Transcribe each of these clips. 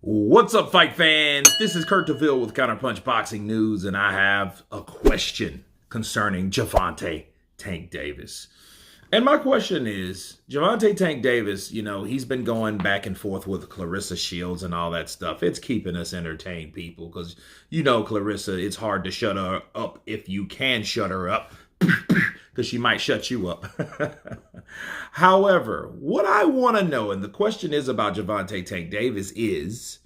What's up, fight fans? This is Kurt DeVille with Counterpunch Boxing News, and I have a question concerning Gervonta Tank Davis. And my question is, Gervonta Tank Davis, he's been going back and forth with Clarissa Shields and all that stuff. It's keeping us entertained, people, because Clarissa, it's hard to shut her up if you can shut her up, because she might shut you up. However, what I want to know, and the question is about Gervonta Tank Davis, is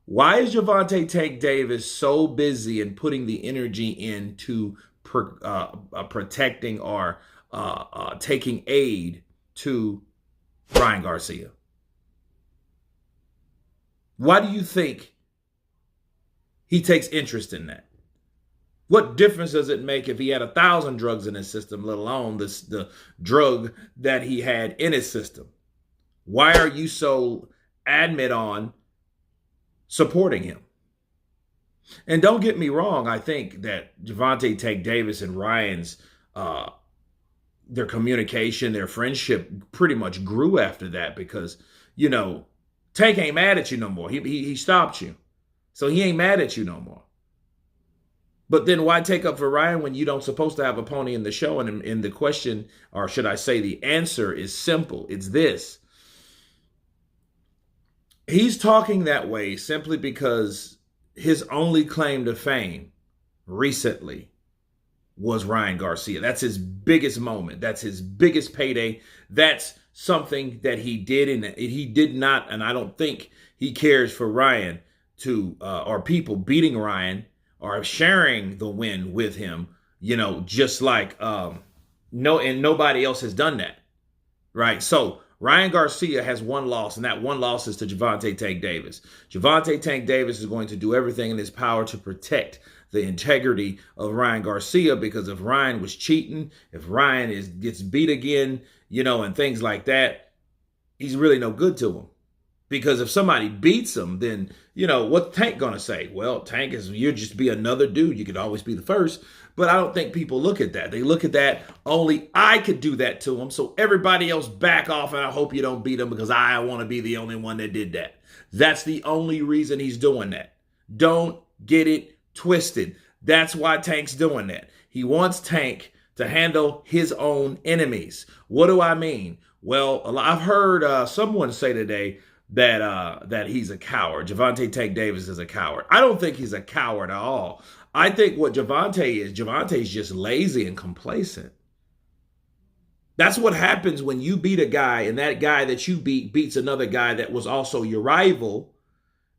why is Gervonta Tank Davis so busy and putting the energy into protecting or taking aid to Ryan Garcia? Why do you think he takes interest in that? What difference does it make if he had 1,000 drugs in his system, let alone the drug that he had in his system? Why are you so adamant on supporting him? And don't get me wrong, I think that Gervonta Tank Davis and Ryan's their communication, their friendship pretty much grew after that because, Tank ain't mad at you no more. He stopped you. So he ain't mad at you no more. But then why take up for Ryan when you don't supposed to have a pony in the show? And the question, or should I say the answer, is simple. It's this. He's talking that way simply because his only claim to fame recently was Ryan Garcia. That's his biggest moment. That's his biggest payday. That's something that he did, and he did not, and I don't think he cares for Ryan or people beating Ryan or sharing the win with him, just like nobody else has done that, right? So Ryan Garcia has one loss, and that one loss is to Gervonta Tank Davis. Gervonta Tank Davis is going to do everything in his power to protect the integrity of Ryan Garcia, because if Ryan was cheating, if Ryan gets beat again, and things like that, he's really no good to him. Because if somebody beats him, then, what's Tank going to say? Well, Tank you'll just be another dude. You could always be the first. But I don't think people look at that. They look at that, only I could do that to him, so everybody else back off, and I hope you don't beat him because I want to be the only one that did that. That's the only reason he's doing that. Don't get it twisted. That's why Tank's doing that. He wants Tank to handle his own enemies. What do I mean? Well, I've heard someone say today that he's a coward. Gervonta Tank Davis is a coward. I don't think he's a coward at all. I think what Gervonta is just lazy and complacent. That's what happens when you beat a guy and that guy that you beats another guy that was also your rival.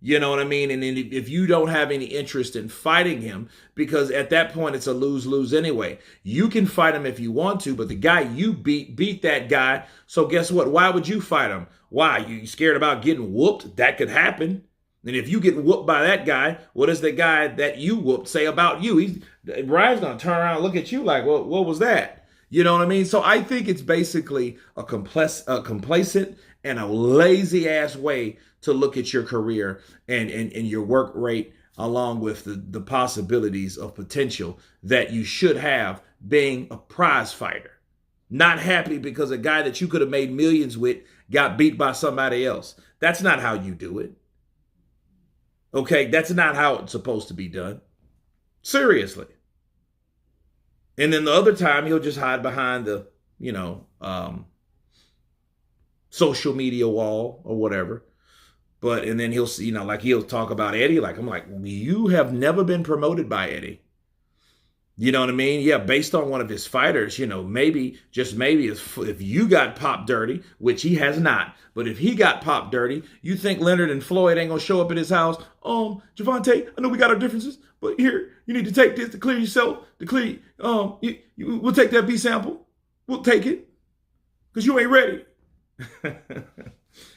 You know what I mean? And then if you don't have any interest in fighting him, because at that point it's a lose-lose anyway. You can fight him if you want to, but the guy you beat that guy. So guess what? Why would you fight him? Why? You scared about getting whooped? That could happen. And if you get whooped by that guy, what does the guy that you whooped say about you? Ryan's going to turn around and look at you like, well, what was that? You know what I mean? So I think it's basically a complacent and a lazy-ass way to look at your career and your work rate, along with the possibilities of potential that you should have being a prize fighter. Not happy because a guy that you could have made millions with got beat by somebody else. That's not how you do it. Okay, that's not how it's supposed to be done. Seriously. And then the other time, he'll just hide behind the, social media wall or whatever. And then he'll, he'll talk about Eddie. I'm like, you have never been promoted by Eddie. You know what I mean? Yeah, based on one of his fighters, maybe, just maybe, if you got popped dirty, which he has not, but if he got popped dirty, you think Leonard and Floyd ain't going to show up at his house? Gervonta, I know we got our differences, but here, you need to take this to clear yourself, we'll take that B sample. We'll take it, because you ain't ready.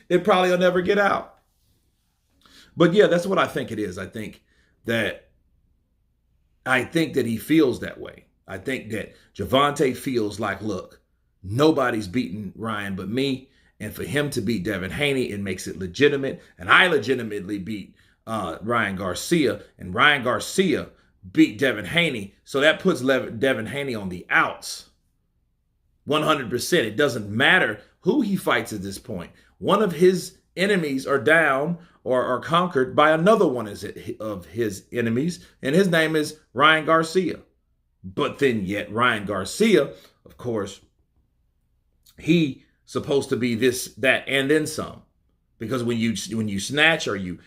It probably will never get out. But yeah, that's what I think it is. I think that he feels that way. I think that Gervonta feels like, look, nobody's beating Ryan but me. And for him to beat Devin Haney, it makes it legitimate. And I legitimately beat Ryan Garcia. And Ryan Garcia beat Devin Haney. So that puts Devin Haney on the outs. 100%. It doesn't matter who he fights at this point. One of his enemies are down or are conquered by another one of his enemies, and his name is Ryan Garcia. But then yet Ryan Garcia, of course, he supposed to be this, that, and then some. Because when you snatch or you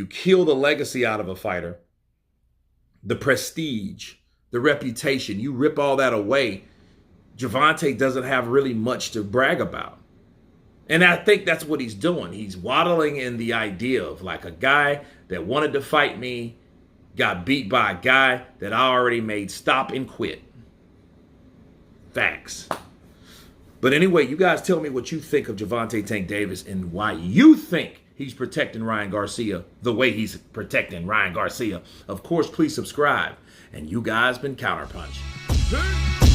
kill the legacy out of a fighter, the prestige, the reputation, you rip all that away, Gervonta doesn't have really much to brag about. And I think that's what he's doing. He's waddling in the idea of like a guy that wanted to fight me, got beat by a guy that I already made stop and quit. Facts. But anyway, you guys tell me what you think of Gervonta Tank Davis and why you think he's protecting Ryan Garcia the way he's protecting Ryan Garcia. Of course, please subscribe. And you guys been Counterpunch.